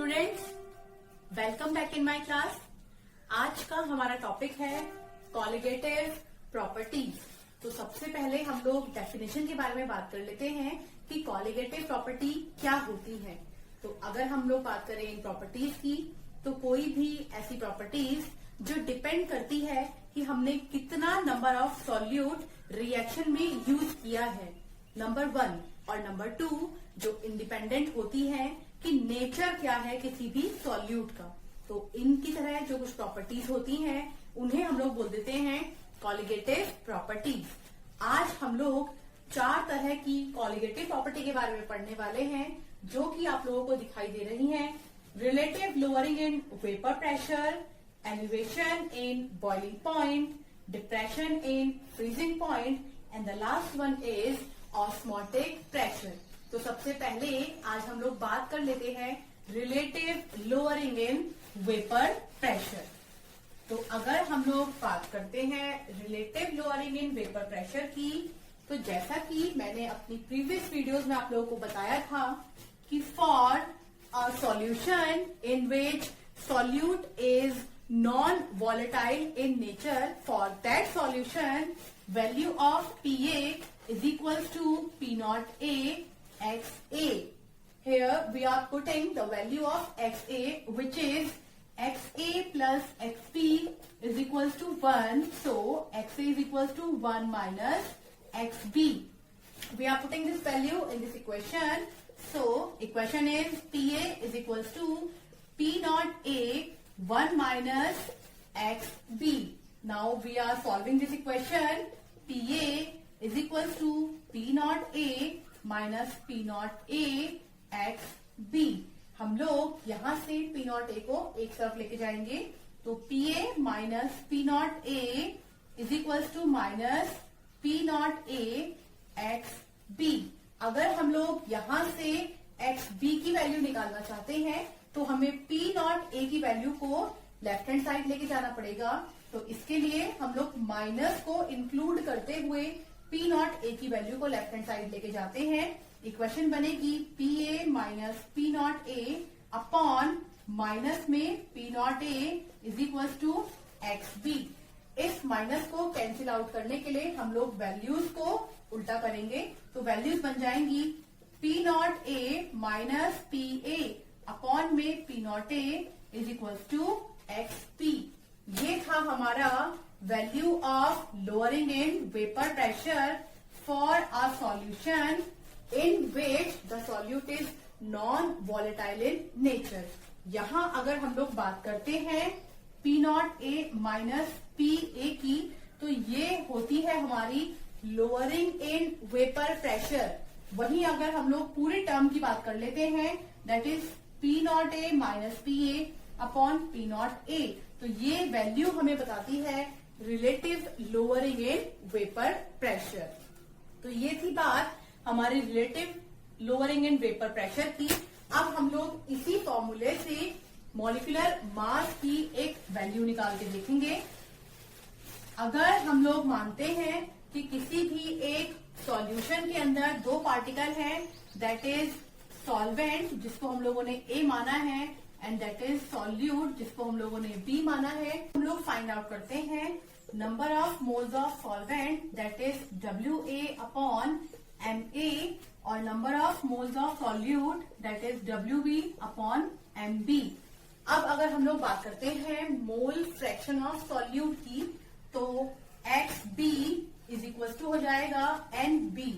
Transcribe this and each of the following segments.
Students, welcome back in my class. आज का हमारा टॉपिक है कॉलिगेटिव प्रॉपर्टीज। तो सबसे पहले हम लोग डेफिनेशन के बारे में बात कर लेते हैं कि कॉलिगेटिव प्रॉपर्टी क्या होती है। तो अगर हम लोग बात करें इन प्रॉपर्टीज की, तो कोई भी ऐसी प्रॉपर्टीज जो डिपेंड करती है कि हमने कितना नंबर ऑफ सॉल्यूट रिएक्शन में यूज किया है, नंबर 1, और नंबर 2 जो इंडिपेंडेंट होती है कि नेचर क्या है किसी भी सॉल्यूट का। तो इनकी तरह जो कुछ प्रॉपर्टीज होती हैं उन्हें हम लोग बोल देते हैं कॉलिगेटिव प्रॉपर्टीज। आज हम लोग 4 तरह की कॉलिगेटिव प्रॉपर्टी के बारे में पढ़ने वाले हैं, जो कि आप लोगों को दिखाई दे रही हैं। Relative lowering in vapour pressure, elevation in boiling point, depression in freezing point, and the last one is osmotic pressure. तो सबसे पहले आज हम लोग बात कर लेते हैं relative lowering in vapour pressure. तो अगर हम लोग बात करते हैं relative lowering in vapour pressure की, तो जैसा कि मैंने अपनी प्रीवियस वीडियोस में आप लोगों को बताया था कि for a solution in which solute is non-volatile in nature, for that solution value of Pa is equals to P naught A XA. Here we are putting the value of XA, which is XA plus XB is equals to 1. So XA is equals to 1 minus XB. We are putting this value in this equation. So equation is Pa is equals to P naught A 1 minus XB. Now we are solving this equation. Pa is equals to P naught A minus P naught A XB. हम लोग यहाँ से P naught A को एक तरफ लेके जाएंगे, तो Pa minus P naught A is equals to minus P naught A XB. अगर हम लोग यहाँ से XB की वैल्यू निकालना चाहते हैं, तो हमें P नॉट A की वैल्यू को लेफ्ट हैंड साइड लेके जाना पड़ेगा। तो इसके लिए हम लोग माइनस को इंक्लूड करते हुए P नॉट A की वैल्यू को लेफ्ट हैंड साइड लेके जाते हैं। इक्वेशन बनेगी Pa minus P not A upon minus में P not A is equal to XB। इस माइनस को कैंसिल आउट करने के लिए हम लोग वैल्यूज को उल्टा करेंगे, तो वैल्यूज बन जाएंगी P not A minus PA upon में P not A is equal to XP। ये था हमारा value of lowering in vapour pressure for a solution in which the solute is non volatile in nature. यहां अगर हम लोग बात करते हैं P not A minus PA की, तो ये होती है हमारी लोअरिंग इन वेपर प्रेशर। वहीं अगर हम लोग पूरे टर्म की बात कर लेते हैं, that is P not A minus PA upon P not A, तो ये वैल्यू हमें बताती है relative lowering in vapour pressure. तो ये थी बात हमारी relative lowering in vapour pressure की। अब हम लोग इसी फॉर्मूले से मॉलिक्यूलर मास की एक वैल्यू निकाल के देखेंगे। अगर हम लोग मानते हैं कि किसी भी एक सॉल्यूशन के अंदर 2 पार्टिकल हैं, दैट इज सॉल्वेंट जिसको हम लोगों ने A माना है, एंड दैट इज सॉल्यूट जिसको हम लोगों ने B माना है। हम लोग फाइंड आउट करते हैं number of moles of solvent, that is WA upon MA, और number of moles of solute, that is WB upon MB। अब अगर हम लोग बात करते हैं मोल फ्रैक्शन ऑफ सॉल्यूट की, तो XB इज इक्वल टू हो जाएगा NB।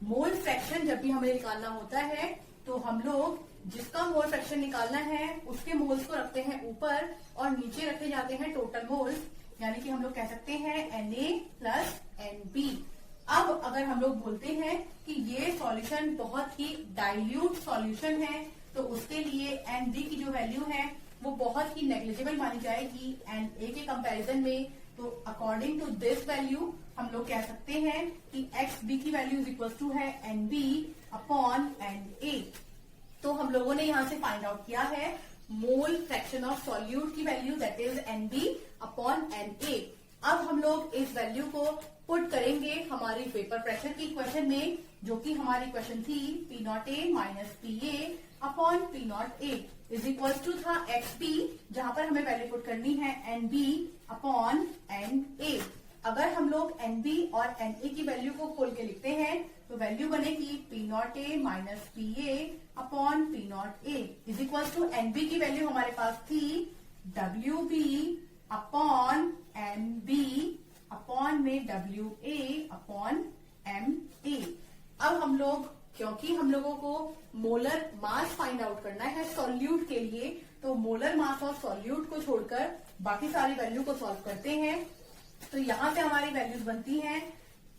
मोल फ्रैक्शन जब भी हमें निकालना होता है, तो हम लोग जिसका मोल फ्रैक्शन निकालना है उसके मोल्स को रखते हैं ऊपर और नीचे रखे जाते हैं टोटल मोल्स, यानी कि हम लोग कह सकते हैं Na प्लस NB। अब अगर हम लोग बोलते हैं कि ये सॉल्यूशन बहुत ही डाइल्यूट सॉल्यूशन है, तो उसके लिए NB की जो वैल्यू है वो बहुत ही नेग्लिजिबल मानी जाएगी Na के कंपैरिजन में। तो अकॉर्डिंग टू दिस वैल्यू हम लोग कह सकते हैं कि XB की वैल्यू इज इक्वल टू है NB अपॉन Na। तो हम लोगों ने यहां से फाइंड आउट किया है मोल फ्रैक्शन ऑफ सॉल्यूट की value, that is NB upon Na। अब हम लोग इस वैल्यू को पुट करेंगे हमारी वेपर प्रेशर की इक्वेशन में, जो कि हमारी इक्वेशन थी P not A minus PA upon P not A is equal to था एक्स पी, जहां पर हमें वैल्यू पुट करनी है N B upon N A. अगर हम लोग एन बी और एन ए की वैल्यू को खोल के लिखते हैं तो वैल्यू बनेगी P not A minus P A upon P not A is equal to N B की वैल्यू हमारे पास थी W B upon M B upon में W A upon M A. अब हम लोग, क्योंकि हम लोगों को मोलर मास फाइंड आउट करना है सॉल्यूट के लिए, तो मोलर मास और सॉल्यूट को छोड़कर बाकी सारी वैल्यू को सॉल्व करते हैं। तो यहां से हमारी वैल्यूज बनती हैं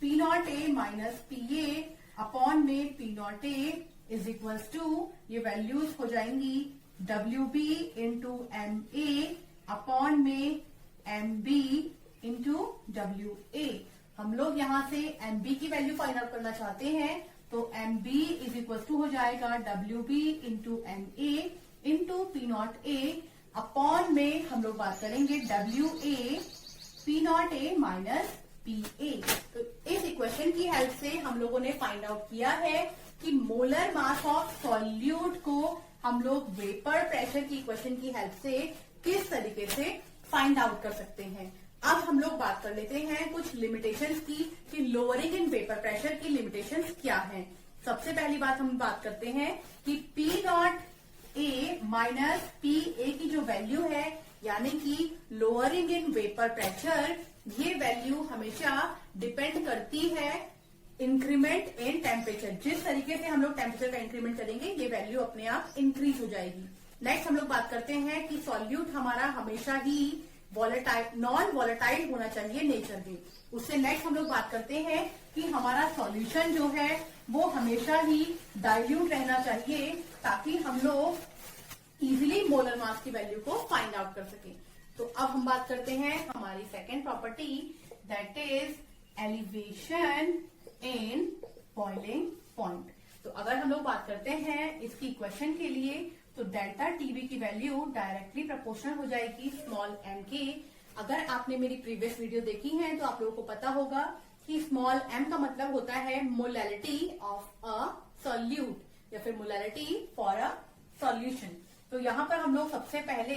P not A minus P A upon में P not A is equal to, ये वैल्यूज हो जाएंगी W B into M A upon में M B into W A. हम लोग यहां से एम बी की वैल्यू फाइंड आउट करना चाहते हैं, तो M B is equal to हो जाएगा W B into M A into P not A upon में हम लोग बात करेंगे W A P not A minus P ए। तो इस इक्वेशन की हेल्प से हम लोगों ने फाइंड आउट किया है कि मोलर मास ऑफ सॉल्यूट को हम लोग वेपर प्रेशर की इक्वेशन की हेल्प से किस तरीके से फाइंड आउट कर सकते हैं। अब हम लोग बात कर लेते हैं कुछ लिमिटेशंस की कि लोअरिंग इन वेपर प्रेशर की लिमिटेशंस क्या हैं। सबसे पहली बात हम बात करते हैं कि P not A minus P ए की जो वैल्यू है, यानी कि लोअरिंग इन वेपर प्रेशर, ये वैल्यू हमेशा डिपेंड करती है इंक्रीमेंट इन टेम्परेचर। जिस तरीके से हम लोग टेम्परेचर का इंक्रीमेंट करेंगे ये वैल्यू अपने आप इंक्रीज हो जाएगी। नेक्स्ट हम लोग बात करते हैं कि सॉल्यूट हमारा हमेशा ही वॉलेटाइल, नॉन वॉलेटाइल होना चाहिए नेचर में। उससे नेक्स्ट हम लोग बात करते हैं कि हमारा सॉल्यूशन जो है वो हमेशा ही डाइल्यूट रहना चाहिए, ताकि हम लोग इजीली मोलर मास की वैल्यू को फाइंड आउट कर सके। तो अब हम बात करते हैं हमारी second property, that is elevation in boiling point. तो अगर हम लोग बात करते हैं इसकी इक्वेशन के लिए, तो डेल्टा टीबी की वैल्यू डायरेक्टली प्रोपोर्शनल हो जाएगी स्मॉल एम के। अगर आपने मेरी प्रीवियस वीडियो देखी है तो आप लोगों को पता होगा कि स्मॉल एम का मतलब होता है मोलैलिटी ऑफ अ सॉल्यूट या फिर मोलैलिटी फॉर अ सॉल्यूशन। तो यहाँ पर हम लोग सबसे पहले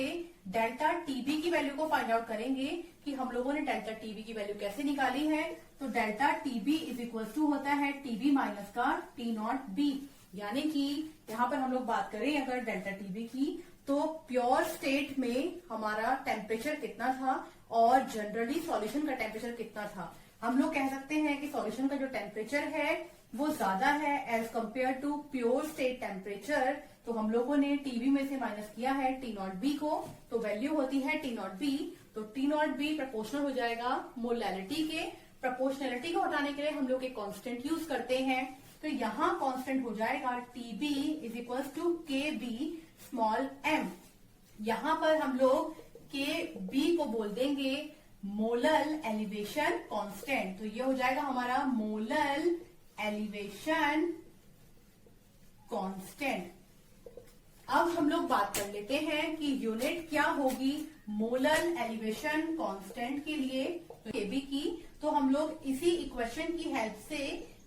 डेल्टा टीबी की वैल्यू को फाइंड आउट करेंगे कि हम लोगों ने डेल्टा टीबी की वैल्यू कैसे निकाली है। तो delta TB is equal to होता है टीबी माइनस का टी नॉट बी, यानी कि यहाँ पर हम लोग बात करें अगर डेल्टा टीबी की, तो प्योर स्टेट में हमारा टेम्परेचर कितना था और जनरली सॉल्यूशन का टेम्परेचर कितना था। हम लोग कह सकते हैं कि सॉल्यूशन का जो टेम्परेचर है वो ज्यादा है as compare to pure state temperature. तो हम लोगों ने टीबी में से माइनस किया है टी नॉट बी को, तो वैल्यू होती है टी नॉट बी। तो टी नॉट बी प्रोपोर्शनल हो जाएगा मोलैलिटी के। प्रोपोर्शनलिटी को हटाने के लिए हम लोग एक कांस्टेंट यूज करते हैं, तो यहाँ कांस्टेंट हो जाएगा टीबी इज इक्वल टू के बी स्मॉल एम। यहाँ पर हम लोग के बी को बोल देंगे मोलल एलिवेशन कांस्टेंट। तो ये हो जाएगा हमारा मोलल एलिवेशन कांस्टेंट। अब हम लोग बात कर लेते हैं कि यूनिट क्या होगी मोलल एलिवेशन कांस्टेंट के लिए, तो केबी की। तो हम लोग इसी इक्वेशन की हेल्प से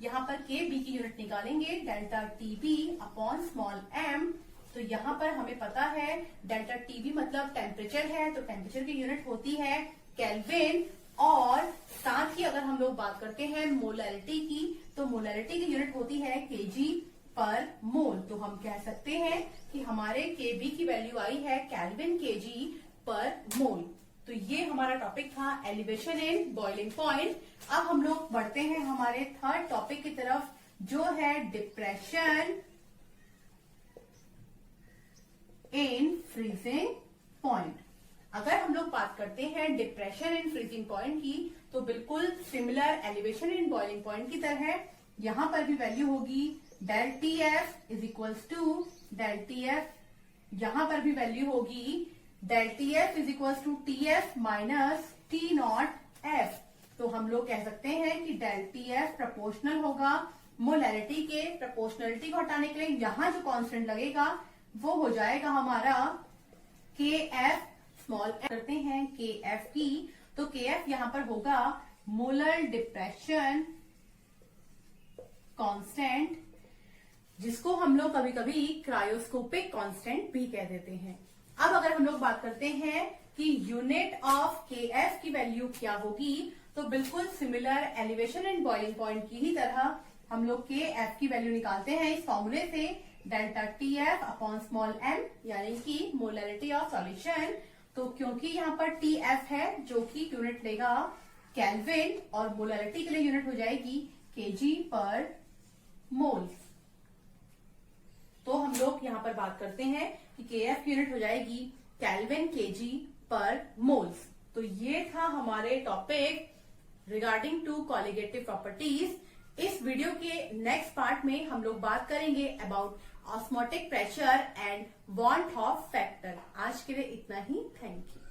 यहाँ पर के बी की यूनिट निकालेंगे delta TB upon small M. तो यहाँ पर हमें पता है डेल्टा टीबी मतलब टेम्परेचर है, तो टेम्परेचर की यूनिट होती है केल्विन। और साथ ही अगर हम लोग बात करते हैं मोलैलिटी की, तो मोलैलिटी की यूनिट होती है केजी पर मोल। तो हम कह सकते हैं कि हमारे केबी की वैल्यू आई है केल्विन केजी पर मोल। तो ये हमारा टॉपिक था एलिवेशन इन बॉइलिंग पॉइंट। अब हम लोग बढ़ते हैं हमारे थर्ड टॉपिक की तरफ, जो है डिप्रेशन इन फ्रीजिंग पॉइंट। अगर हम लोग बात करते हैं डिप्रेशन इन फ्रीजिंग पॉइंट की, तो बिल्कुल similar elevation in boiling point की तरह यहां पर भी वैल्यू होगी del T F is equals to del T F. यहां पर भी वैल्यू होगी del T F is equals to T F minus T not F. तो हम लोग कह सकते हैं कि डेल टी एफ प्रोपोर्शनल होगा मोलैलिटी के। प्रोपोर्शनलिटी को हटाने के लिए यहां जो कांस्टेंट लगेगा वो हो जाएगा हमारा के एफ स्मॉल एफ। करते हैं के एफ की, तो के एफ यहां पर होगा मोलर डिप्रेशन कांस्टेंट जिसको हम लोग कभी कभी क्रायोस्कोपिक कांस्टेंट भी कह देते हैं। अब अगर हम लोग बात करते हैं कि यूनिट ऑफ KF की वैल्यू क्या होगी, तो बिल्कुल similar elevation and boiling point की ही तरह हम लोग KF की वैल्यू निकालते हैं इस फॉर्मूले से, delta TF upon small m, यानी कि मोलरिटी ऑफ सॉल्यूशन। तो क्योंकि यहाँ पर TF है जो कि यूनिट लेगा केल्विन और मोलरिटी के लिए यूनिट हो जाएगी kg पर मोल, तो हम लोग यहाँ पर बात करते हैं कि KF की यूनिट हो जाएगी केल्विन kg पर मोल्स। तो ये था हमारे topic regarding to colligative properties. इस वीडियो के नेक्स्ट पार्ट में हम लोग बात करेंगे about osmotic pressure and van't Hoff factor. आज के लिए इतना ही, थैंक यू।